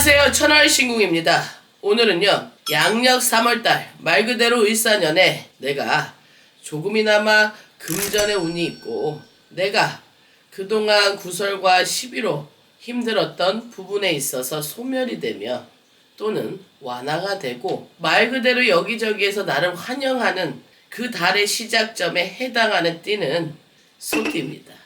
안녕하세요. 천하의 신궁입니다. 오늘은요 양력 3월달 말 그대로 을사년에 내가 조금이나마 금전의 운이 있고 내가 그동안 구설과 시비로 힘들었던 부분에 있어서 소멸이 되며 또는 완화가 되고 말 그대로 여기저기에서 나를 환영하는 그 달의 시작점에 해당하는 띠는 소띠입니다.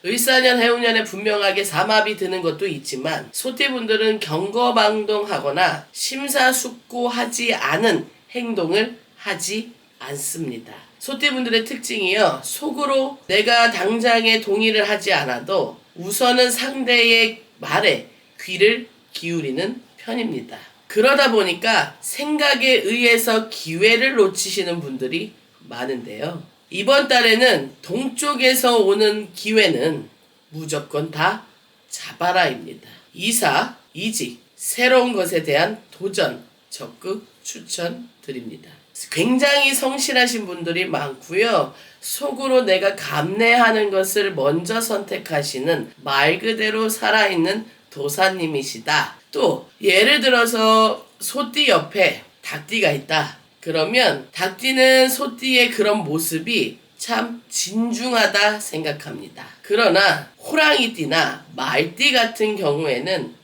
을사년 해운년에 분명하게 삼합이 드는 것도 있지만 소띠분들은 경거망동하거나 심사숙고하지 않은 행동을 하지 않습니다. 소띠분들의 특징이요, 속으로 내가 당장에 동의를 하지 않아도 우선은 상대의 말에 귀를 기울이는 편입니다. 그러다 보니까 생각에 의해서 기회를 놓치시는 분들이 많은데요, 이번 달에는 동쪽에서 오는 기회는 무조건 다 잡아라입니다. 이사, 이직, 새로운 것에 대한 도전 적극 추천드립니다. 굉장히 성실하신 분들이 많고요. 속으로 내가 감내하는 것을 먼저 선택하시는 말 그대로 살아있는 도사님이시다. 또 예를 들어서 소띠 옆에 닭띠가 있다. 그러면 닭띠는 소띠의 그런 모습이 참 진중하다 생각합니다. 그러나 호랑이띠나 말띠 같은 경우에는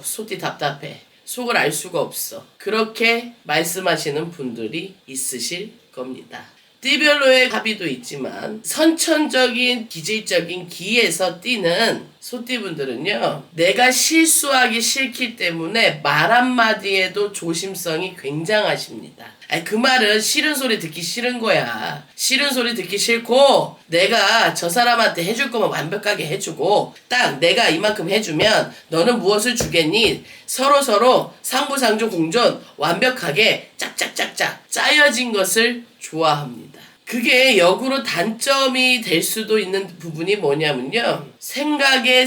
소띠 답답해, 속을 알 수가 없어, 그렇게 말씀하시는 분들이 있으실 겁니다. 띠별로의 합의도 있지만 선천적인 기질적인 기에서 띠는 소띠분들은요, 내가 실수하기 싫기 때문에 말 한마디에도 조심성이 굉장하십니다. 그 말은 싫은 소리 듣기 싫은 거야. 싫은 소리 듣기 싫고 내가 저 사람한테 해줄 거면 완벽하게 해주고 딱 내가 이만큼 해주면 너는 무엇을 주겠니? 서로 상부상조 공존 완벽하게 짝짝짝짝 짜여진 것을 좋아합니다. 그게 역으로 단점이 될 수도 있는 부분이 뭐냐면요, 생각에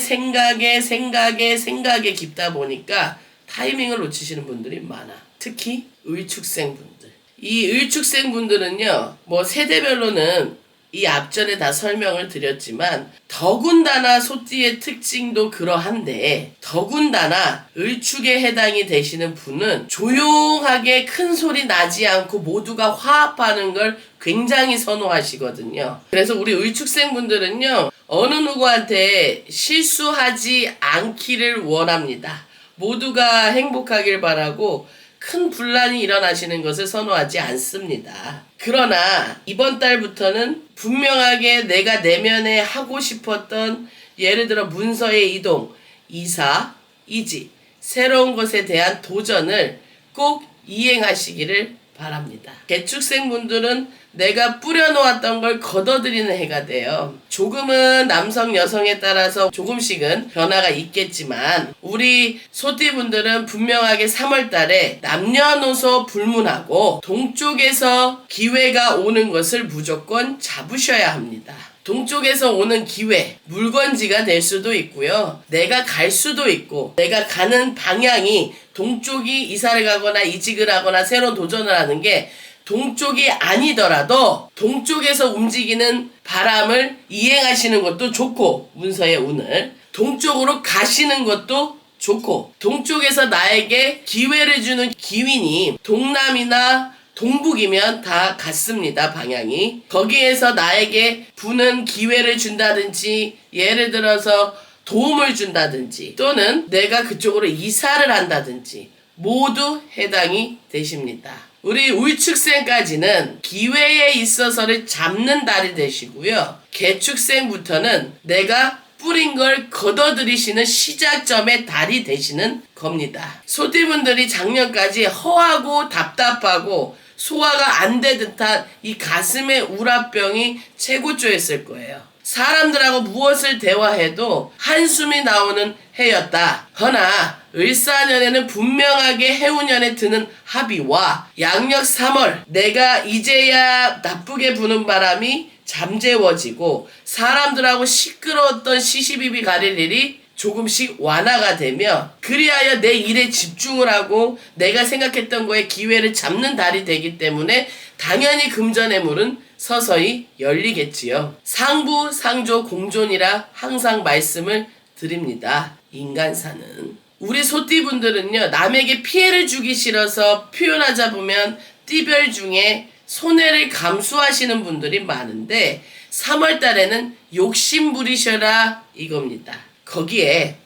깊다 보니까 타이밍을 놓치시는 분들이 많아. 특히 을축생분들. 이 을축생분들은요, 뭐 세대별로는 이 앞전에 다 설명을 드렸지만 더군다나 소띠의 특징도 그러한데 더군다나 을축에 해당이 되시는 분은 조용하게 큰 소리 나지 않고 모두가 화합하는 걸 굉장히 선호하시거든요. 그래서 우리 을축생분들은요, 어느 누구한테 실수하지 않기를 원합니다. 모두가 행복하길 바라고 큰 분란이 일어나시는 것을 선호하지 않습니다. 그러나 이번 달부터는 분명하게 내가 내면에 하고 싶었던, 예를 들어 문서의 이동, 이사, 이직, 새로운 것에 대한 도전을 꼭 이행하시기를 바랍니다. 개축생분들은 내가 뿌려놓았던 걸 걷어들이는 해가 돼요. 조금은 남성 여성에 따라서 조금씩은 변화가 있겠지만 우리 소띠분들은 분명하게 3월달에 남녀노소 불문하고 동쪽에서 기회가 오는 것을 무조건 잡으셔야 합니다. 동쪽에서 오는 기회, 물건지가 될 수도 있고요, 내가 갈 수도 있고 내가 가는 방향이 동쪽이 이사를 가거나 이직을 하거나 새로운 도전을 하는 게 동쪽이 아니더라도 동쪽에서 움직이는 바람을 이행하시는 것도 좋고, 문서의 운을 동쪽으로 가시는 것도 좋고, 동쪽에서 나에게 기회를 주는 기win이 동남이나 동북이면 다 같습니다. 방향이. 거기에서 나에게 부는 기회를 준다든지 예를 들어서 도움을 준다든지 또는 내가 그쪽으로 이사를 한다든지 모두 해당이 되십니다. 우리 울축생까지는 기회에 있어서를 잡는 달이 되시고요, 개축생부터는 내가 뿌린 걸 걷어들이시는 시작점의 달이 되시는 겁니다. 소띠분들이 작년까지 허하고 답답하고 소화가 안 된 듯한 이 가슴의 우라병이 최고조였을 거예요. 사람들하고 무엇을 대화해도 한숨이 나오는 해였다. 허나 을사년에는 분명하게 해운년에 드는 합의와 양력 3월 내가 이제야 나쁘게 부는 바람이 잠재워지고 사람들하고 시끄러웠던 시시비비 가릴 일이 조금씩 완화가 되며 그리하여 내 일에 집중을 하고 내가 생각했던 거에 기회를 잡는 달이 되기 때문에 당연히 금전의 문은 서서히 열리겠지요. 상부 상조 공존이라 항상 말씀을 드립니다. 인간사는. 우리 소띠분들은요, 남에게 피해를 주기 싫어서 표현하자 보면 띠별 중에 손해를 감수하시는 분들이 많은데 3월 달에는 욕심 부리셔라 이겁니다. 거기에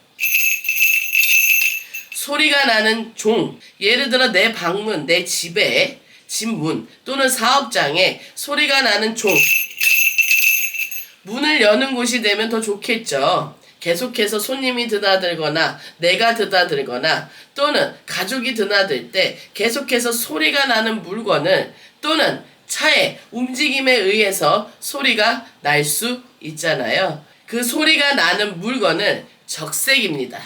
소리가 나는 종, 예를 들어 내 방문, 내 집에 집문 또는 사업장에 소리가 나는 종, 문을 여는 곳이 되면 더 좋겠죠. 계속해서 손님이 드나들거나 내가 드나들거나 또는 가족이 드나들 때 계속해서 소리가 나는 물건을 또는 차의 움직임에 의해서 소리가 날 수 있잖아요. 그 소리가 나는 물건을 적색입니다.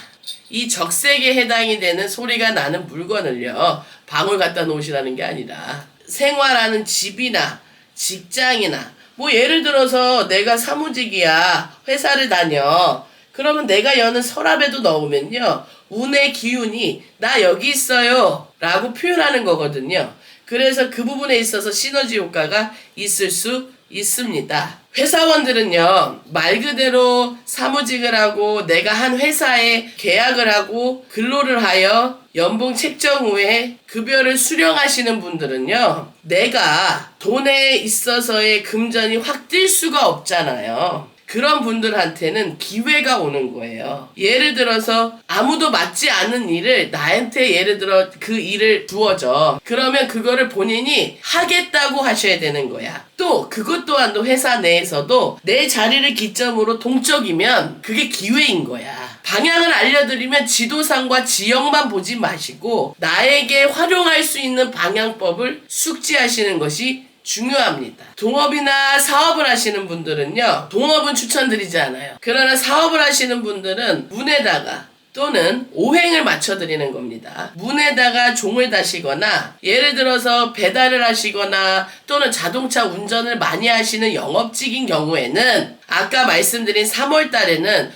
이 적색에 해당이 되는 소리가 나는 물건을요, 방울 갖다 놓으시라는 게 아니라 생활하는 집이나 직장이나 뭐 예를 들어서 내가 사무직이야, 회사를 다녀. 그러면 내가 여는 서랍에도 넣으면요, 운의 기운이 나 여기 있어요 라고 표현하는 거거든요. 그래서 그 부분에 있어서 시너지 효과가 있을 수 있습니다. 회사원들은요, 말 그대로 사무직을 하고 내가 한 회사에 계약을 하고 근로를 하여 연봉 책정 후에 급여를 수령하시는 분들은요, 내가 돈에 있어서의 금전이 확 뛸 수가 없잖아요. 그런 분들한테는 기회가 오는 거예요. 예를 들어서 아무도 맡지 않는 일을 나한테 예를 들어 그 일을 주어져. 그러면 그거를 본인이 하겠다고 하셔야 되는 거야. 또 그것 또한도 회사 내에서도 내 자리를 기점으로 동적이면 그게 기회인 거야. 방향을 알려드리면 지도상과 지형만 보지 마시고 나에게 활용할 수 있는 방향법을 숙지하시는 것이 중요합니다. 동업이나 사업을 하시는 분들은요, 동업은 추천드리지 않아요. 그러나 사업을 하시는 분들은 문에다가 또는 오행을 맞춰드리는 겁니다. 문에다가 종을 다시거나 예를 들어서 배달을 하시거나 또는 자동차 운전을 많이 하시는 영업직인 경우에는 아까 말씀드린 3월 달에는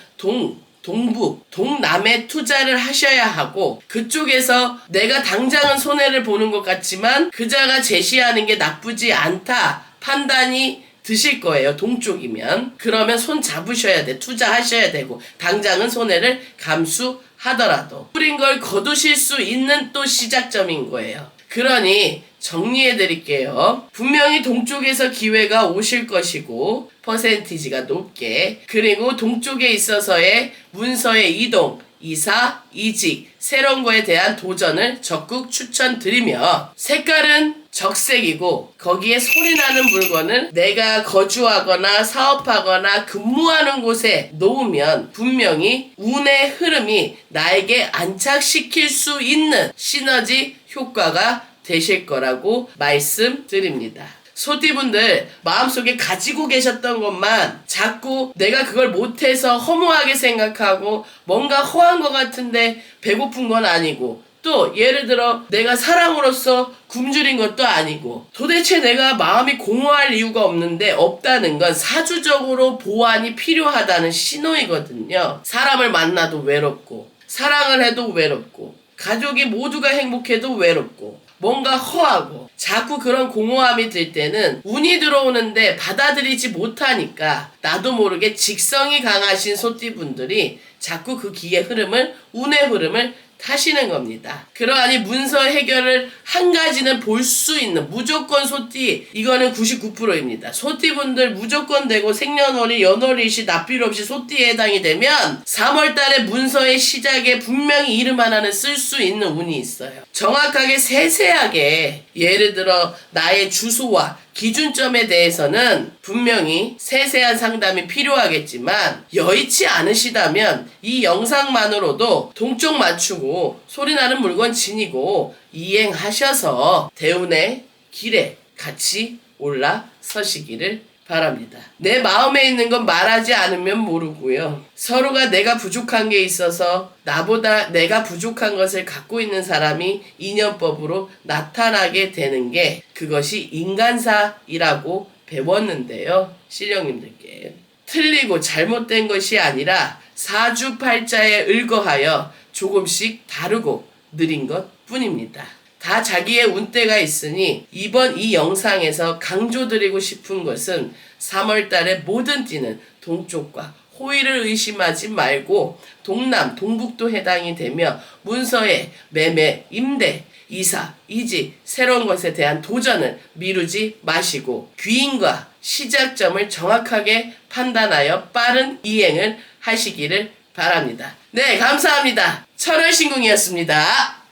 동북, 동남에 투자를 하셔야 하고 그쪽에서 내가 당장은 손해를 보는 것 같지만 그자가 제시하는 게 나쁘지 않다 판단이 드실 거예요. 동쪽이면. 그러면 손 잡으셔야 돼. 투자하셔야 되고 당장은 손해를 감수하더라도 뿌린 걸 거두실 수 있는 또 시작점인 거예요. 그러니 정리해 드릴게요. 분명히 동쪽에서 기회가 오실 것이고 퍼센티지가 높게, 그리고 동쪽에 있어서의 문서의 이동, 이사, 이직, 새로운 거에 대한 도전을 적극 추천드리며 색깔은 적색이고 거기에 소리나는 물건을 내가 거주하거나 사업하거나 근무하는 곳에 놓으면 분명히 운의 흐름이 나에게 안착시킬 수 있는 시너지 효과가 되실 거라고 말씀드립니다. 소띠분들 마음속에 가지고 계셨던 것만 자꾸 내가 그걸 못해서 허무하게 생각하고 뭔가 허한 것 같은데 배고픈 건 아니고 또 예를 들어 내가 사랑으로서 굶주린 것도 아니고 도대체 내가 마음이 공허할 이유가 없다는 건 사주적으로 보완이 필요하다는 신호이거든요. 사람을 만나도 외롭고 사랑을 해도 외롭고 가족이 모두가 행복해도 외롭고 뭔가 허하고 자꾸 그런 공허함이 들 때는 운이 들어오는데 받아들이지 못하니까 나도 모르게 직성이 강하신 소띠분들이 자꾸 그 기의 흐름을, 운의 흐름을 타시는 겁니다. 그러하니 문서 해결을 한 가지는 볼 수 있는 무조건 소띠, 이거는 99%입니다. 소띠분들 무조건 되고 생년월일, 연월일시, 납필 없이 소띠에 해당이 되면 3월달에 문서의 시작에 분명히 이름 하나는 쓸 수 있는 운이 있어요. 정확하게 세세하게 예를 들어 나의 주소와 기준점에 대해서는 분명히 세세한 상담이 필요하겠지만 여의치 않으시다면 이 영상만으로도 동쪽 맞추고 소리나는 물건 지니고 이행하셔서 대운의 길에 같이 올라서시기를 바랍니다. 내 마음에 있는 건 말하지 않으면 모르고요. 서로가 내가 부족한 게 있어서 나보다 내가 부족한 것을 갖고 있는 사람이 인연법으로 나타나게 되는 게 그것이 인간사이라고 배웠는데요. 신령님들께. 틀리고 잘못된 것이 아니라 사주팔자에 의거하여 조금씩 다르고 느린 것 뿐입니다. 다 자기의 운때가 있으니 이번 이 영상에서 강조드리고 싶은 것은 3월달에 모든 띠는 동쪽과 호의를 의심하지 말고 동남, 동북도 해당이 되며 문서의 매매, 임대, 이사, 이직, 새로운 것에 대한 도전을 미루지 마시고 귀인과 시작점을 정확하게 판단하여 빠른 이행을 하시기를 바랍니다. 네, 감사합니다. 철월신궁이었습니다.